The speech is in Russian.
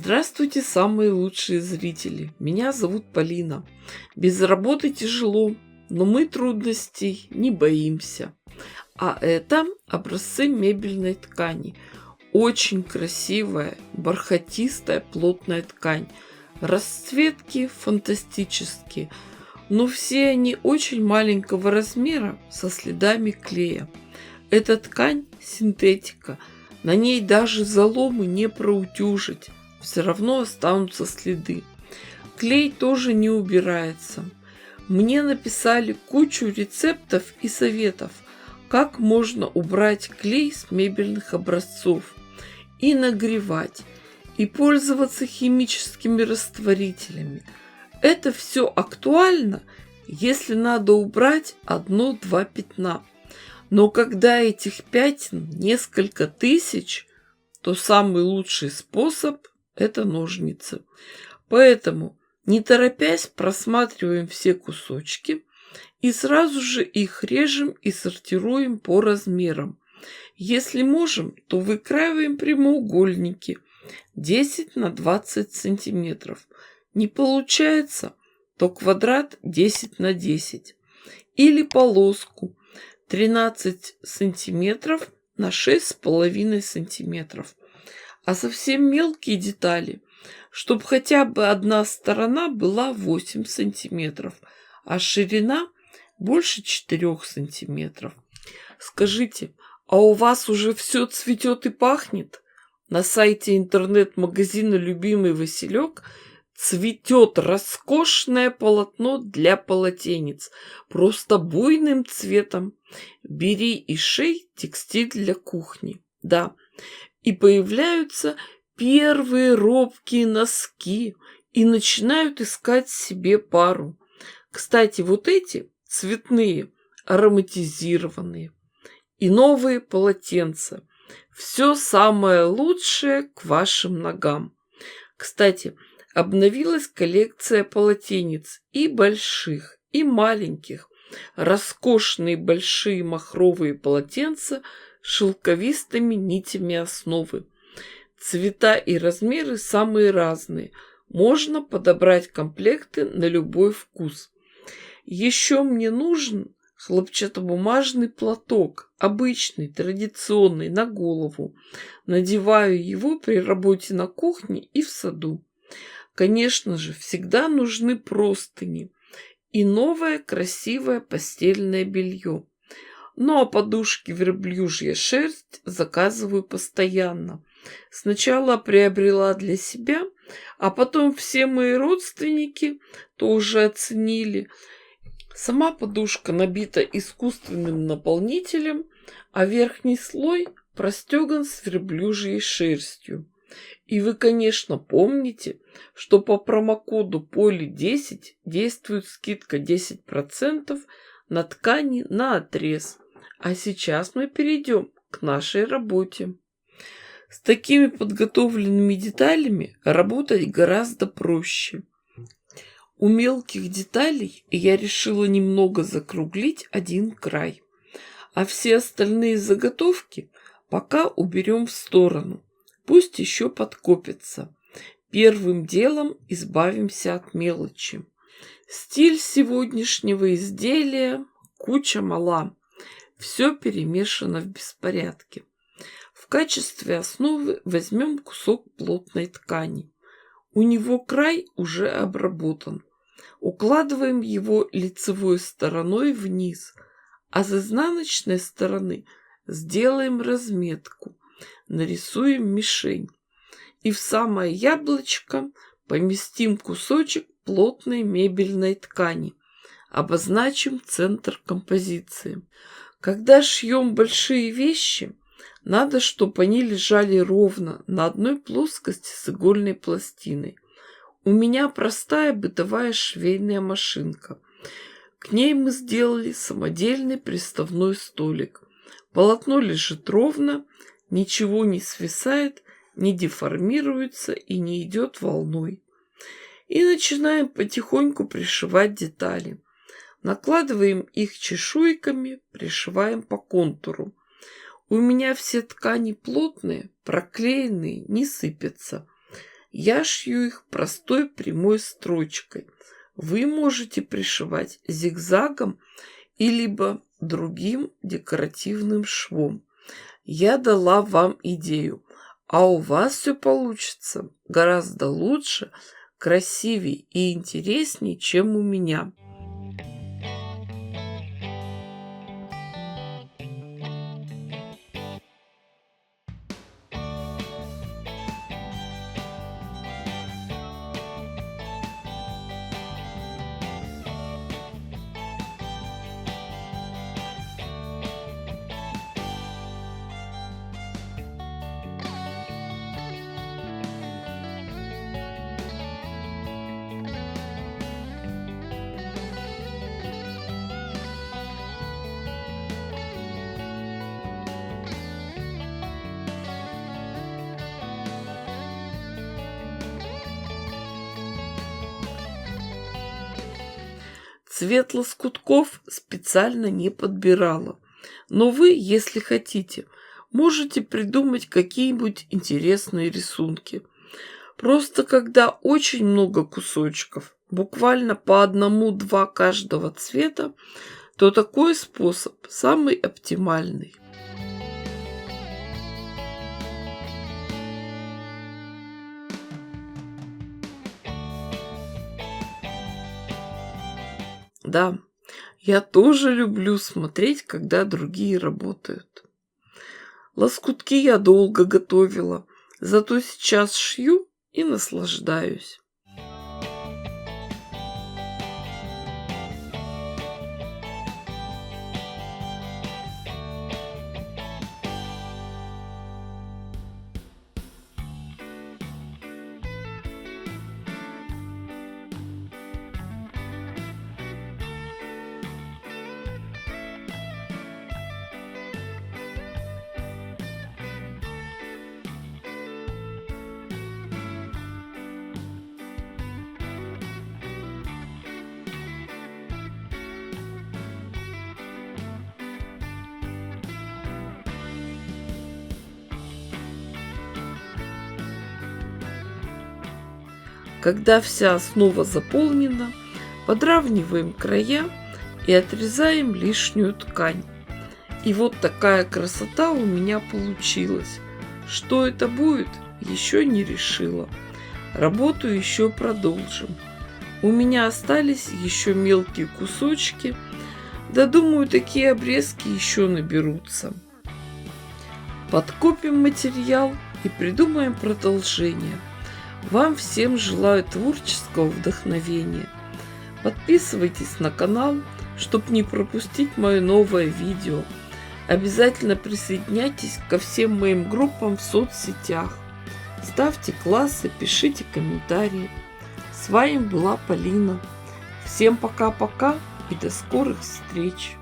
Здравствуйте, самые лучшие зрители! Меня зовут Полина. Без работы тяжело, но мы трудностей не боимся. А это образцы мебельной ткани. Очень красивая, бархатистая, плотная ткань. Расцветки фантастические, но все они очень маленького размера со следами клея. Эта ткань синтетика, на ней даже заломы не проутюжить, все равно останутся следы. Клей тоже не убирается. Мне написали кучу рецептов и советов, как можно убрать клей с мебельных образцов и нагревать, и пользоваться химическими растворителями. Это все актуально, если надо убрать одно-два пятна. Но когда этих пятен несколько тысяч, то самый лучший способ – это ножницы. Поэтому, не торопясь, просматриваем все кусочки и сразу же их режем и сортируем по размерам. Если можем, то выкраиваем прямоугольники 10 на 20 сантиметров. Не получается, то квадрат 10 на 10. Или полоску 13 сантиметров на 6,5 сантиметров. А совсем мелкие детали, чтобы хотя бы одна сторона была 8 сантиметров, а ширина больше 4 сантиметров. Скажите, а у вас уже все цветет и пахнет? На сайте интернет-магазина «Любимый Василек» цветет роскошное полотно для полотенец, просто буйным цветом. Бери и шей текстиль для кухни. Да, и появляются первые робкие носки и начинают искать себе пару. Кстати, вот эти цветные, ароматизированные и новые полотенца. Все самое лучшее к вашим ногам. Кстати, обновилась коллекция полотенец и больших, и маленьких. Роскошные большие махровые полотенца с шелковистыми нитями основы. Цвета и размеры самые разные. Можно подобрать комплекты на любой вкус. Еще мне нужен хлопчатобумажный платок, обычный, традиционный, на голову. Надеваю его при работе на кухне и в саду. Конечно же, всегда нужны простыни и новое красивое постельное белье. Ну а подушки верблюжья шерсть заказываю постоянно. Сначала приобрела для себя, а потом все мои родственники тоже оценили. Сама подушка набита искусственным наполнителем, а верхний слой простеган с верблюжьей шерстью. И вы, конечно, помните, что по промокоду POLI10 действует скидка 10% на ткани на отрез. А сейчас мы перейдем к нашей работе. С такими подготовленными деталями работать гораздо проще. У мелких деталей я решила немного закруглить один край, а все остальные заготовки пока уберем в сторону. Пусть еще подкопятся. Первым делом избавимся от мелочи. Стиль сегодняшнего изделия – куча мала. Все перемешано в беспорядке. В качестве основы возьмем кусок плотной ткани. У него край уже обработан. Укладываем его лицевой стороной вниз, а с изнаночной стороны сделаем разметку. Нарисуем мишень. И в самое яблочко поместим кусочек плотной мебельной ткани. Обозначим центр композиции. Когда шьем большие вещи, надо, чтобы они лежали ровно на одной плоскости с игольной пластиной. У меня простая бытовая швейная машинка. К ней мы сделали самодельный приставной столик. Полотно лежит ровно, ничего не свисает, не деформируется и не идет волной. И начинаем потихоньку пришивать детали. Накладываем их чешуйками, пришиваем по контуру. У меня все ткани плотные, проклеенные, не сыпятся. Я шью их простой прямой строчкой. Вы можете пришивать зигзагом и либо другим декоративным швом. Я дала вам идею, а у вас все получится гораздо лучше, красивее и интереснее, чем у меня. Цвет лоскутков специально не подбирала. Но вы, если хотите, можете придумать какие-нибудь интересные рисунки. Просто когда очень много кусочков, буквально по одному-два каждого цвета, то такой способ самый оптимальный. Да, я тоже люблю смотреть, когда другие работают. Лоскутки я долго готовила, зато сейчас шью и наслаждаюсь. Когда вся основа заполнена, подравниваем края и отрезаем лишнюю ткань. И вот такая красота у меня получилась. Что это будет, еще не решила. Работу еще продолжим. У меня остались еще мелкие кусочки, да думаю, такие обрезки еще наберутся. Подкопим материал и придумаем продолжение. Вам всем желаю творческого вдохновения. Подписывайтесь на канал, чтобы не пропустить мое новое видео. Обязательно присоединяйтесь ко всем моим группам в соцсетях. Ставьте классы, пишите комментарии. С вами была Полина. Всем пока-пока и до скорых встреч!